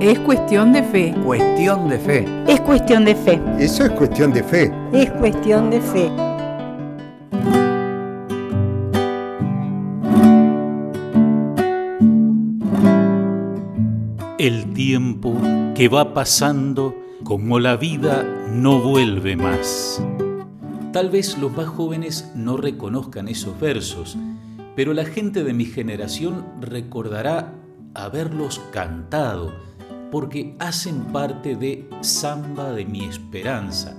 Es cuestión de fe. Cuestión de fe. Es cuestión de fe. Eso es cuestión de fe. Es cuestión de fe. El tiempo que va pasando como la vida no vuelve más. Tal vez los más jóvenes no reconozcan esos versos, pero la gente de mi generación recordará haberlos cantado, porque hacen parte de Samba de mi esperanza,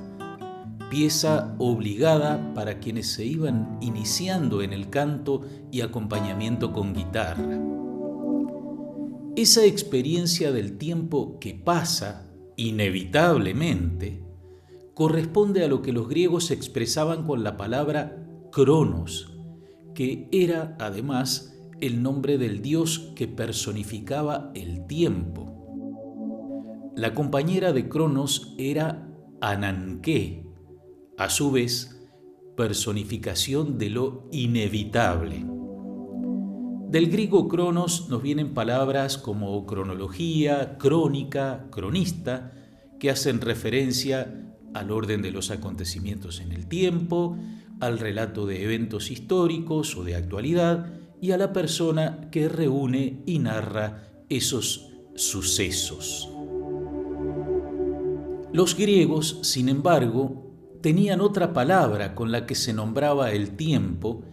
pieza obligada para quienes se iban iniciando en el canto y acompañamiento con guitarra. Esa experiencia del tiempo que pasa, inevitablemente, corresponde a lo que los griegos expresaban con la palabra Cronos, que era, además, el nombre del dios que personificaba el tiempo. La compañera de Cronos era Ananké, a su vez, personificación de lo inevitable. Del griego cronos nos vienen palabras como cronología, crónica, cronista, que hacen referencia al orden de los acontecimientos en el tiempo, al relato de eventos históricos o de actualidad y a la persona que reúne y narra esos sucesos. Los griegos, sin embargo, tenían otra palabra con la que se nombraba el tiempo,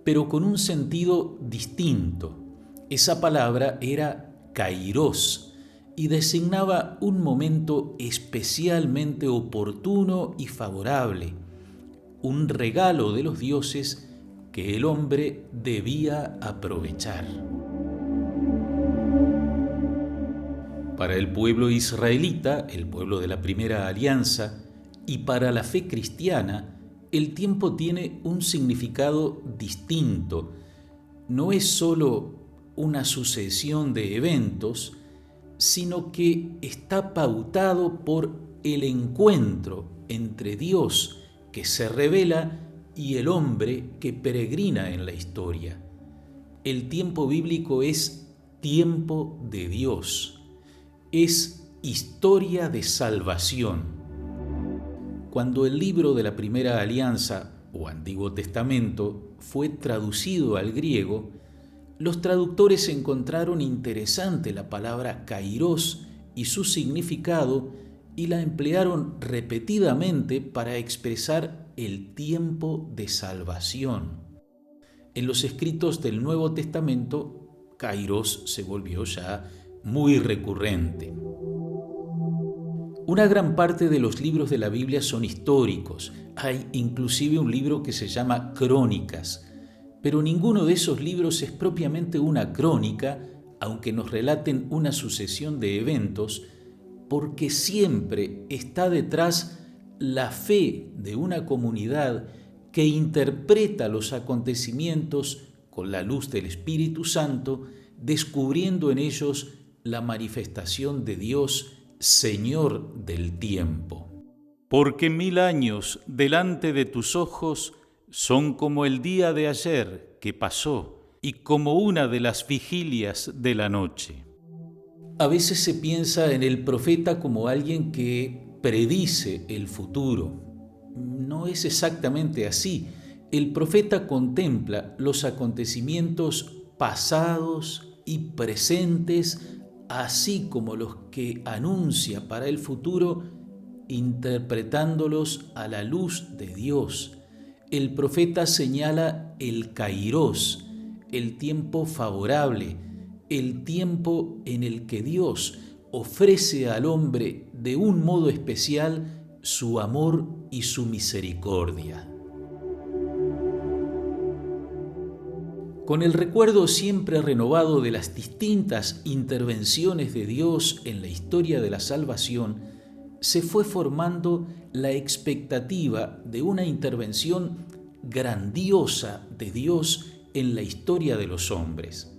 pero con un sentido distinto. Esa palabra era kairos y designaba un momento especialmente oportuno y favorable, un regalo de los dioses que el hombre debía aprovechar. Para el pueblo israelita, el pueblo de la primera alianza, y para la fe cristiana, el tiempo tiene un significado distinto. No es solo una sucesión de eventos, sino que está pautado por el encuentro entre Dios que se revela y el hombre que peregrina en la historia. El tiempo bíblico es tiempo de Dios, es historia de salvación. Cuando el libro de la Primera Alianza o Antiguo Testamento fue traducido al griego, los traductores encontraron interesante la palabra kairos y su significado y la emplearon repetidamente para expresar el tiempo de salvación. En los escritos del Nuevo Testamento, kairos se volvió ya muy recurrente. Una gran parte de los libros de la Biblia son históricos. Hay inclusive un libro que se llama Crónicas, pero ninguno de esos libros es propiamente una crónica, aunque nos relaten una sucesión de eventos, porque siempre está detrás la fe de una comunidad que interpreta los acontecimientos con la luz del Espíritu Santo, descubriendo en ellos la manifestación de Dios, Señor del tiempo. Porque 1000 años delante de tus ojos son como el día de ayer que pasó y como una de las vigilias de la noche. A veces se piensa en el profeta como alguien que predice el futuro. No es exactamente así. El profeta contempla los acontecimientos pasados y presentes, así como los que anuncia para el futuro, interpretándolos a la luz de Dios. El profeta señala el kairos, el tiempo favorable, el tiempo en el que Dios ofrece al hombre de un modo especial su amor y su misericordia. Con el recuerdo siempre renovado de las distintas intervenciones de Dios en la historia de la salvación, se fue formando la expectativa de una intervención grandiosa de Dios en la historia de los hombres.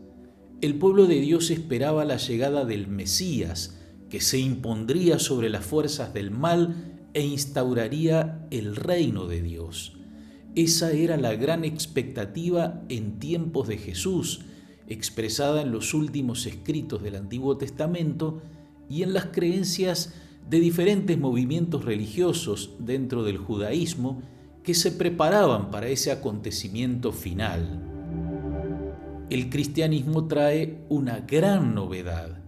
El pueblo de Dios esperaba la llegada del Mesías, que se impondría sobre las fuerzas del mal e instauraría el reino de Dios. Esa era la gran expectativa en tiempos de Jesús, expresada en los últimos escritos del Antiguo Testamento y en las creencias de diferentes movimientos religiosos dentro del judaísmo que se preparaban para ese acontecimiento final. El cristianismo trae una gran novedad.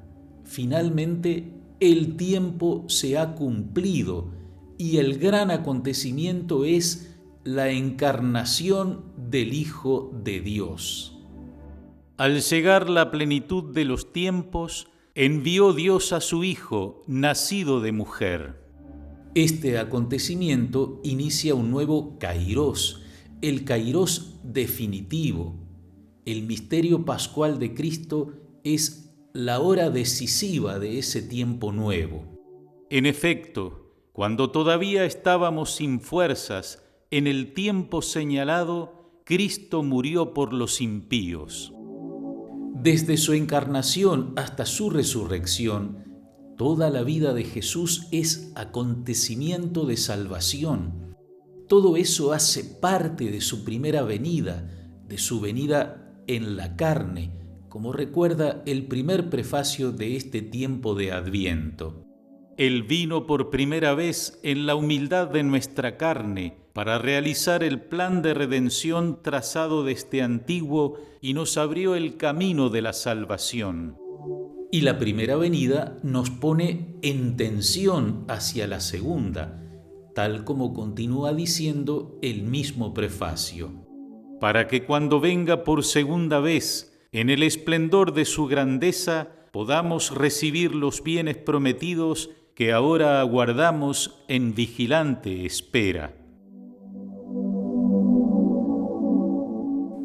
Finalmente, el tiempo se ha cumplido y el gran acontecimiento es la encarnación del Hijo de Dios. Al llegar la plenitud de los tiempos, envió Dios a su Hijo, nacido de mujer. Este acontecimiento inicia un nuevo Kairós, el Kairós definitivo. El misterio pascual de Cristo es la hora decisiva de ese tiempo nuevo. En efecto, cuando todavía estábamos sin fuerzas, en el tiempo señalado, Cristo murió por los impíos. Desde su encarnación hasta su resurrección, toda la vida de Jesús es acontecimiento de salvación. Todo eso hace parte de su primera venida, de su venida en la carne, como recuerda el primer prefacio de este tiempo de Adviento. Él vino por primera vez en la humildad de nuestra carne para realizar el plan de redención trazado desde antiguo y nos abrió el camino de la salvación. Y la primera venida nos pone en tensión hacia la segunda, tal como continúa diciendo el mismo prefacio. Para que cuando venga por segunda vez, en el esplendor de su grandeza, podamos recibir los bienes prometidos que ahora aguardamos en vigilante espera.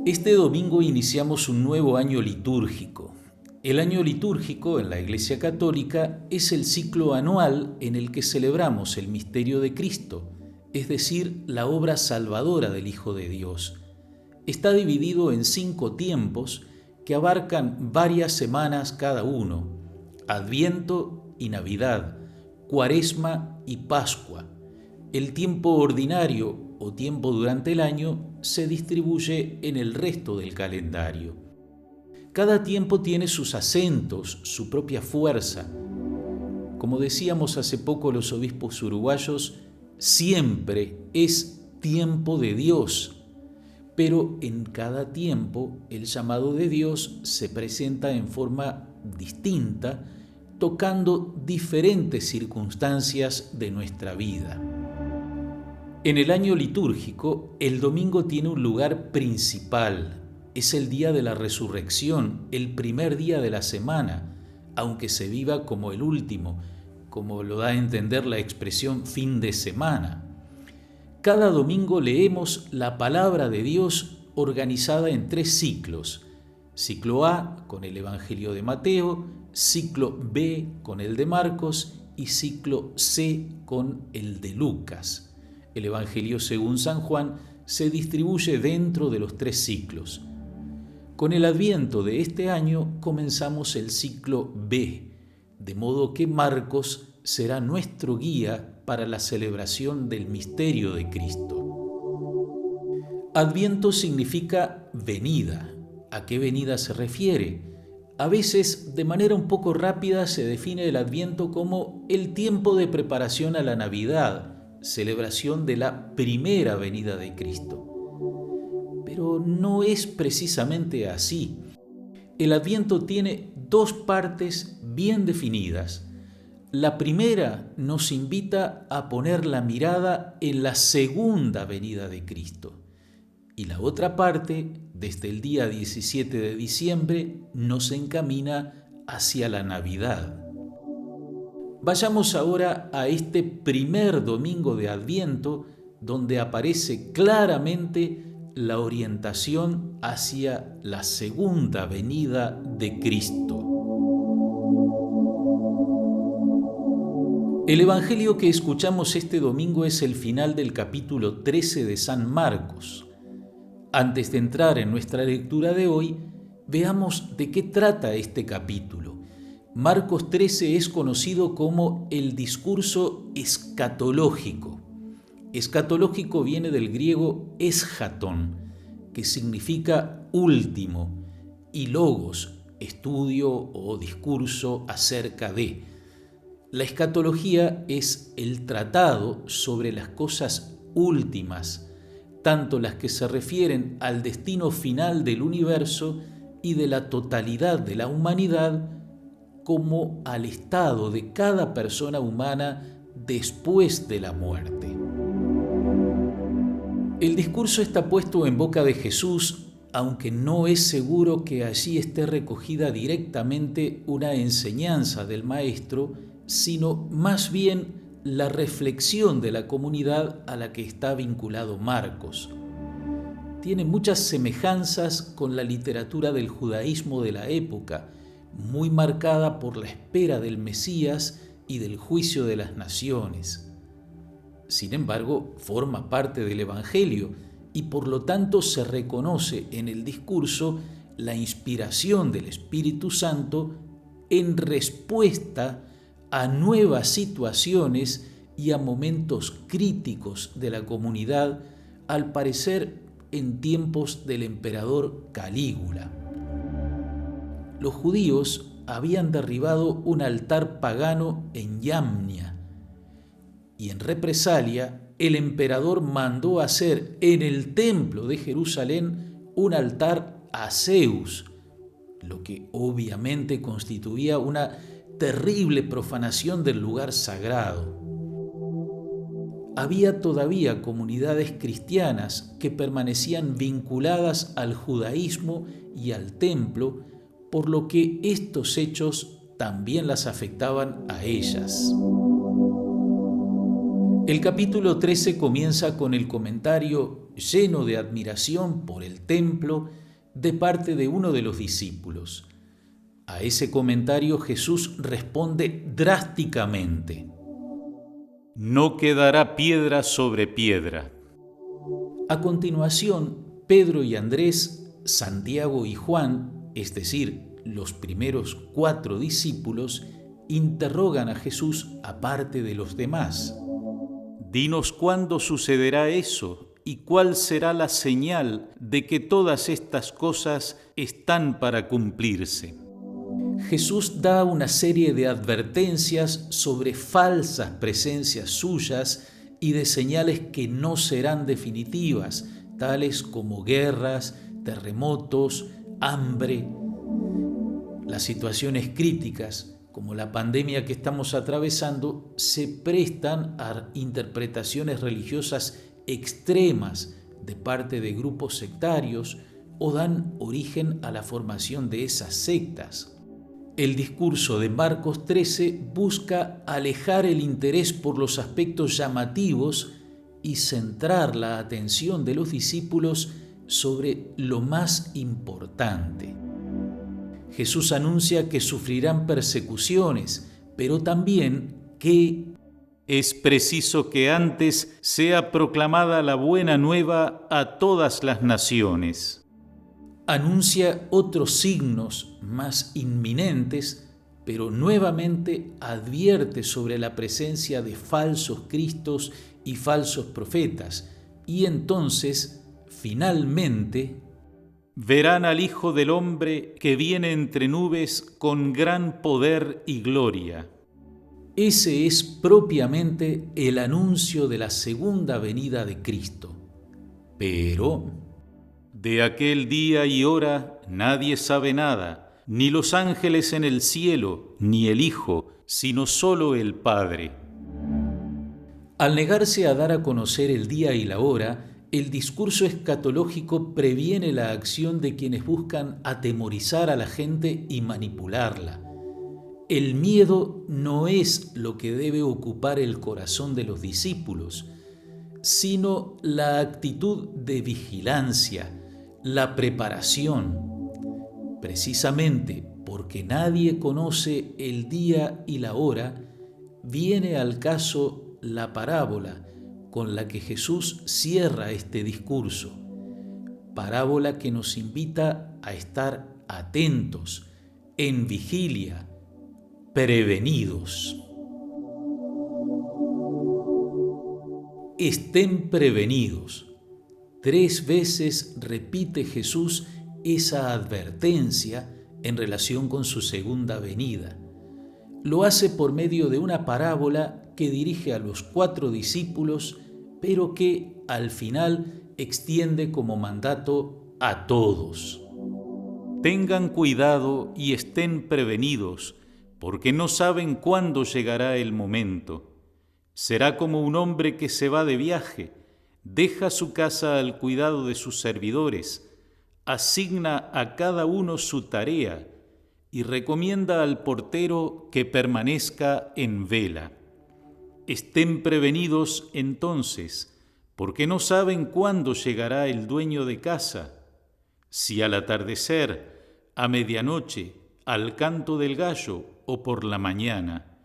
Este domingo iniciamos un nuevo año litúrgico. El año litúrgico en la Iglesia Católica es el ciclo anual en el que celebramos el misterio de Cristo, es decir, la obra salvadora del Hijo de Dios. Está dividido en 5 tiempos que abarcan varias semanas cada uno: Adviento y Navidad, Cuaresma y Pascua. El tiempo ordinario o tiempo durante el año se distribuye en el resto del calendario. Cada tiempo tiene sus acentos, su propia fuerza. Como decíamos hace poco los obispos uruguayos, siempre es tiempo de Dios. Pero en cada tiempo el llamado de Dios se presenta en forma distinta, tocando diferentes circunstancias de nuestra vida. En el año litúrgico, el domingo tiene un lugar principal. Es el día de la resurrección, el primer día de la semana, aunque se viva como el último, como lo da a entender la expresión fin de semana. Cada domingo leemos la palabra de Dios organizada en 3 ciclos. Ciclo A con el Evangelio de Mateo, ciclo B con el de Marcos y ciclo C con el de Lucas. El Evangelio según San Juan se distribuye dentro de los 3 ciclos. Con el Adviento de este año comenzamos el ciclo B, de modo que Marcos será nuestro guía para la celebración del misterio de Cristo. Adviento significa venida. ¿A qué venida se refiere? A veces, de manera un poco rápida, se define el Adviento como el tiempo de preparación a la Navidad, celebración de la primera venida de Cristo. Pero no es precisamente así. El Adviento tiene 2 partes bien definidas. La primera nos invita a poner la mirada en la segunda venida de Cristo. Y la otra parte, desde el día 17 de diciembre, nos encamina hacia la Navidad. Vayamos ahora a este primer domingo de Adviento, donde aparece claramente la orientación hacia la segunda venida de Cristo. El Evangelio que escuchamos este domingo es el final del capítulo 13 de San Marcos. Antes de entrar en nuestra lectura de hoy, veamos de qué trata este capítulo. Marcos 13 es conocido como el discurso escatológico. Escatológico viene del griego eschaton, que significa último, y logos, estudio o discurso acerca de. La escatología es el tratado sobre las cosas últimas, tanto las que se refieren al destino final del universo y de la totalidad de la humanidad, como al estado de cada persona humana después de la muerte. El discurso está puesto en boca de Jesús, aunque no es seguro que allí esté recogida directamente una enseñanza del Maestro, sino más bien la reflexión de la comunidad a la que está vinculado Marcos. Tiene muchas semejanzas con la literatura del judaísmo de la época, muy marcada por la espera del Mesías y del juicio de las naciones. Sin embargo, forma parte del Evangelio y por lo tanto se reconoce en el discurso la inspiración del Espíritu Santo en respuesta a nuevas situaciones y a momentos críticos de la comunidad, al parecer en tiempos del emperador Calígula. Los judíos habían derribado un altar pagano en Yamnia y en represalia el emperador mandó hacer en el templo de Jerusalén un altar a Zeus, lo que obviamente constituía una terrible profanación del lugar sagrado. Había todavía comunidades cristianas que permanecían vinculadas al judaísmo y al templo, por lo que estos hechos también las afectaban a ellas. El capítulo 13 comienza con el comentario lleno de admiración por el templo de parte de uno de los discípulos. A ese comentario Jesús responde drásticamente: no quedará piedra sobre piedra. A continuación, Pedro y Andrés, Santiago y Juan, es decir, los primeros 4 discípulos, interrogan a Jesús aparte de los demás. Dinos cuándo sucederá eso y cuál será la señal de que todas estas cosas están para cumplirse. Jesús da una serie de advertencias sobre falsas presencias suyas y de señales que no serán definitivas, tales como guerras, terremotos, hambre. Las situaciones críticas, como la pandemia que estamos atravesando, se prestan a interpretaciones religiosas extremas de parte de grupos sectarios o dan origen a la formación de esas sectas. El discurso de Marcos 13 busca alejar el interés por los aspectos llamativos y centrar la atención de los discípulos sobre lo más importante. Jesús anuncia que sufrirán persecuciones, pero también que es preciso que antes sea proclamada la buena nueva a todas las naciones. Anuncia otros signos más inminentes, pero nuevamente advierte sobre la presencia de falsos cristos y falsos profetas, y entonces, finalmente, verán al Hijo del Hombre que viene entre nubes con gran poder y gloria. Ese es propiamente el anuncio de la segunda venida de Cristo. Pero de aquel día y hora nadie sabe nada, ni los ángeles en el cielo, ni el Hijo, sino solo el Padre. Al negarse a dar a conocer el día y la hora, el discurso escatológico previene la acción de quienes buscan atemorizar a la gente y manipularla. El miedo no es lo que debe ocupar el corazón de los discípulos, sino la actitud de vigilancia, la preparación. Precisamente porque nadie conoce el día y la hora, viene al caso la parábola con la que Jesús cierra este discurso, parábola que nos invita a estar atentos, en vigilia, prevenidos. Estén prevenidos. 3 veces repite Jesús esa advertencia en relación con su segunda venida. Lo hace por medio de una parábola que dirige a los 4 discípulos, pero que al final extiende como mandato a todos. Tengan cuidado y estén prevenidos, porque no saben cuándo llegará el momento. Será como un hombre que se va de viaje, deja su casa al cuidado de sus servidores, asigna a cada uno su tarea y recomienda al portero que permanezca en vela. Estén prevenidos entonces, porque no saben cuándo llegará el dueño de casa, si al atardecer, a medianoche, al canto del gallo o por la mañana.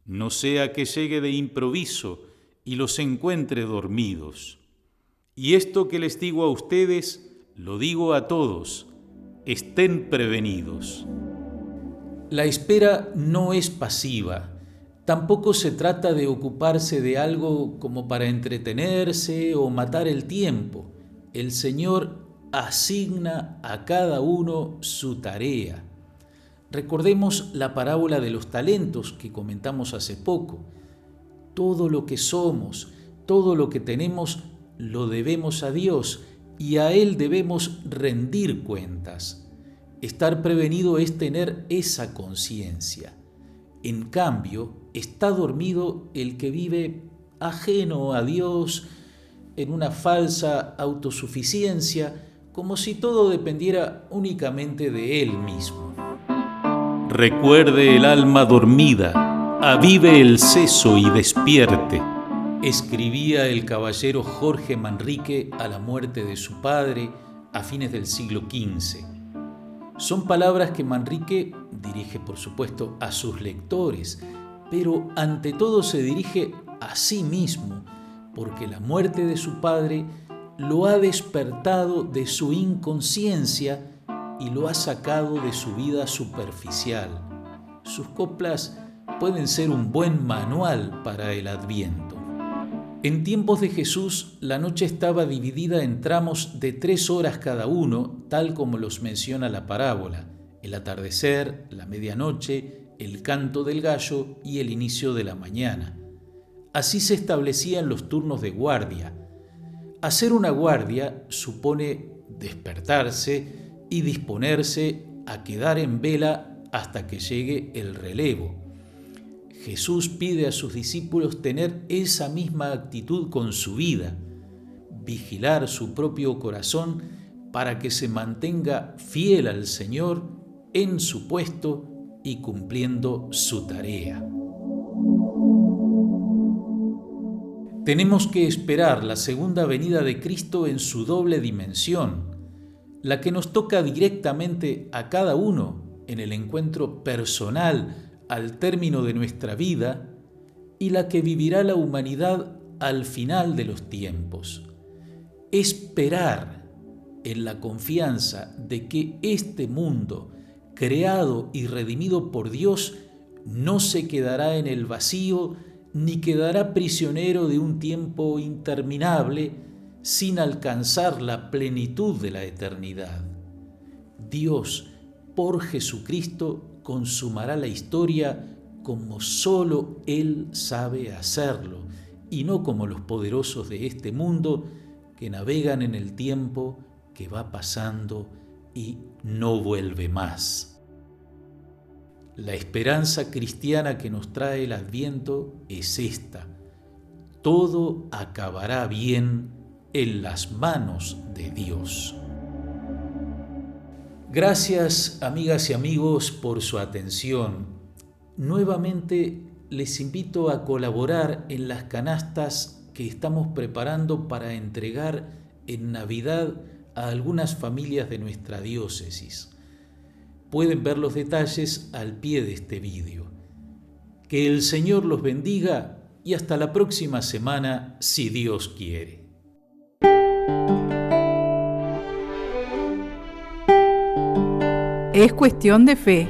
No sea que llegue de improviso y los encuentre dormidos. Y esto que les digo a ustedes, lo digo a todos: estén prevenidos. La espera no es pasiva. Tampoco se trata de ocuparse de algo como para entretenerse o matar el tiempo. El Señor asigna a cada uno su tarea. Recordemos la parábola de los talentos que comentamos hace poco. Todo lo que somos, todo lo que tenemos, lo debemos a Dios y a Él debemos rendir cuentas. Estar prevenido es tener esa conciencia. En cambio, está dormido el que vive ajeno a Dios en una falsa autosuficiencia, como si todo dependiera únicamente de él mismo. Recuerde el alma dormida, avive el seso y despierte, escribía el caballero Jorge Manrique a la muerte de su padre a fines del siglo XV. Son palabras que Manrique dirige, por supuesto, a sus lectores, pero ante todo se dirige a sí mismo, porque la muerte de su padre lo ha despertado de su inconsciencia y lo ha sacado de su vida superficial. Sus coplas pueden ser un buen manual para el Adviento. En tiempos de Jesús, la noche estaba dividida en tramos de 3 horas cada uno, tal como los menciona la parábola: el atardecer, la medianoche, el canto del gallo y el inicio de la mañana. Así se establecían los turnos de guardia. Hacer una guardia supone despertarse y disponerse a quedar en vela hasta que llegue el relevo. Jesús pide a sus discípulos tener esa misma actitud con su vida, vigilar su propio corazón para que se mantenga fiel al Señor en su puesto y cumpliendo su tarea. Tenemos que esperar la segunda venida de Cristo en su doble dimensión, la que nos toca directamente a cada uno en el encuentro personal al término de nuestra vida y la que vivirá la humanidad al final de los tiempos. Esperar en la confianza de que este mundo, creado y redimido por Dios, no se quedará en el vacío ni quedará prisionero de un tiempo interminable sin alcanzar la plenitud de la eternidad. Dios, por Jesucristo, consumará la historia como solo Él sabe hacerlo, y no como los poderosos de este mundo que navegan en el tiempo que va pasando y no vuelve más. La esperanza cristiana que nos trae el Adviento es esta: todo acabará bien en las manos de Dios. Gracias, amigas y amigos, por su atención. Nuevamente les invito a colaborar en las canastas que estamos preparando para entregar en Navidad a algunas familias de nuestra diócesis. Pueden ver los detalles al pie de este vídeo. Que el Señor los bendiga y hasta la próxima semana, si Dios quiere. Es cuestión de fe.